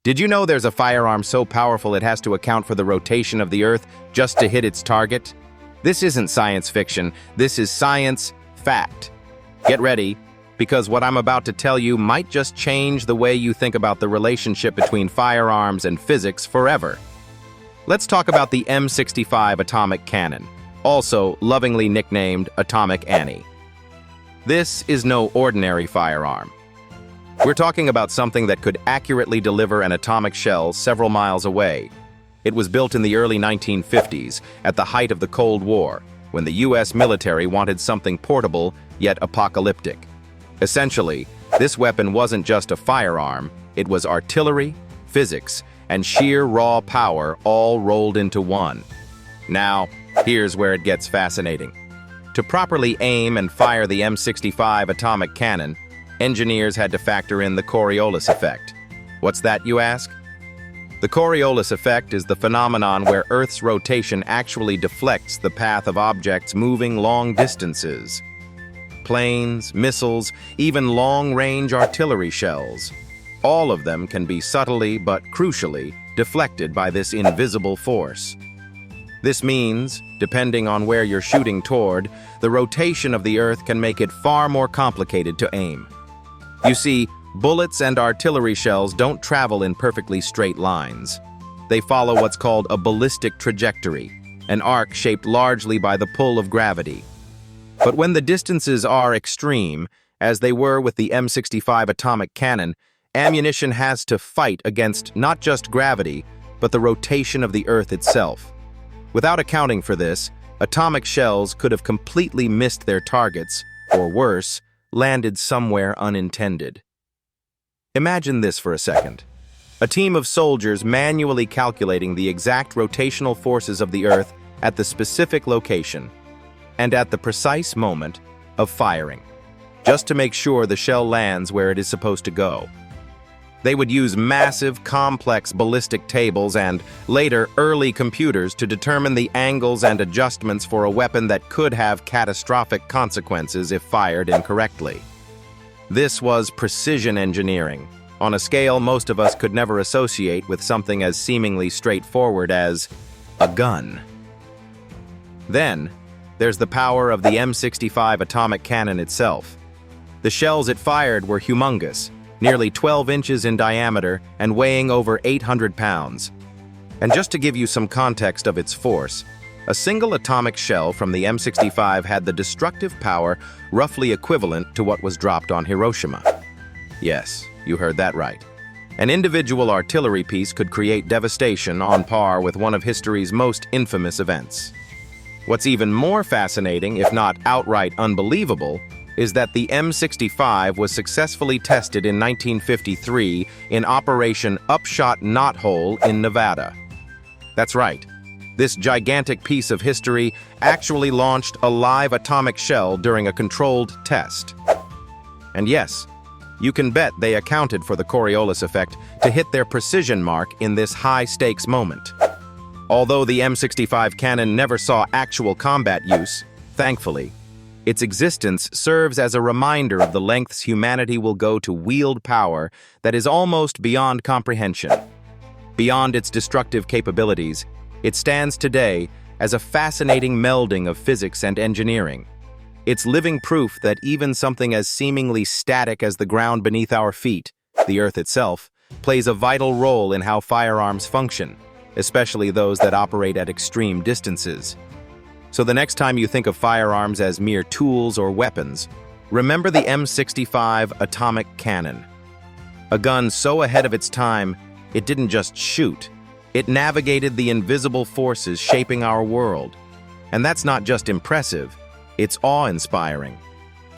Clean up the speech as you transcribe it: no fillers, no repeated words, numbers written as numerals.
Did you know there's a firearm so powerful it has to account for the rotation of the Earth just to hit its target? This isn't science fiction, this is science fact. Get ready, because what I'm about to tell you might just change the way you think about the relationship between firearms and physics forever. Let's talk about the M65 atomic cannon, also lovingly nicknamed Atomic Annie. This is no ordinary firearm. We're talking about something that could accurately deliver an atomic shell several miles away. It was built in the early 1950s, at the height of the Cold War, when the US military wanted something portable yet apocalyptic. Essentially, this weapon wasn't just a firearm, it was artillery, physics, and sheer raw power all rolled into one. Now, here's where it gets fascinating. To properly aim and fire the M65 atomic cannon, engineers had to factor in the Coriolis Effect. What's that, you ask? The Coriolis Effect is the phenomenon where Earth's rotation actually deflects the path of objects moving long distances. Planes, missiles, even long-range artillery shells. All of them can be subtly but crucially deflected by this invisible force. This means, depending on where you're shooting toward, the rotation of the Earth can make it far more complicated to aim. You see, bullets and artillery shells don't travel in perfectly straight lines. They follow what's called a ballistic trajectory, an arc shaped largely by the pull of gravity. But when the distances are extreme, as they were with the M65 atomic cannon, ammunition has to fight against not just gravity, but the rotation of the Earth itself. Without accounting for this, atomic shells could have completely missed their targets, or worse, landed somewhere unintended. Imagine this for a second. A team of soldiers manually calculating the exact rotational forces of the Earth at the specific location and at the precise moment of firing, just to make sure the shell lands where it is supposed to go. They would use massive, complex ballistic tables and, later, early computers to determine the angles and adjustments for a weapon that could have catastrophic consequences if fired incorrectly. This was precision engineering, on a scale most of us could never associate with something as seemingly straightforward as a gun. Then, there's the power of the M65 atomic cannon itself. The shells it fired were humongous, nearly 12 inches in diameter and weighing over 800 pounds. And just to give you some context of its force, a single atomic shell from the M65 had the destructive power roughly equivalent to what was dropped on Hiroshima. Yes, you heard that right. An individual artillery piece could create devastation on par with one of history's most infamous events. What's even more fascinating, if not outright unbelievable, is that the M65 was successfully tested in 1953 in Operation Upshot Knothole in Nevada. That's right. This gigantic piece of history actually launched a live atomic shell during a controlled test. And yes, you can bet they accounted for the Coriolis effect to hit their precision mark in this high-stakes moment. Although the M65 cannon never saw actual combat use, thankfully, its existence serves as a reminder of the lengths humanity will go to wield power that is almost beyond comprehension. Beyond its destructive capabilities, it stands today as a fascinating melding of physics and engineering. It's living proof that even something as seemingly static as the ground beneath our feet, the Earth itself, plays a vital role in how firearms function, especially those that operate at extreme distances. So the next time you think of firearms as mere tools or weapons, remember the M65 atomic cannon. A gun so ahead of its time, it didn't just shoot. It navigated the invisible forces shaping our world. And that's not just impressive, it's awe-inspiring.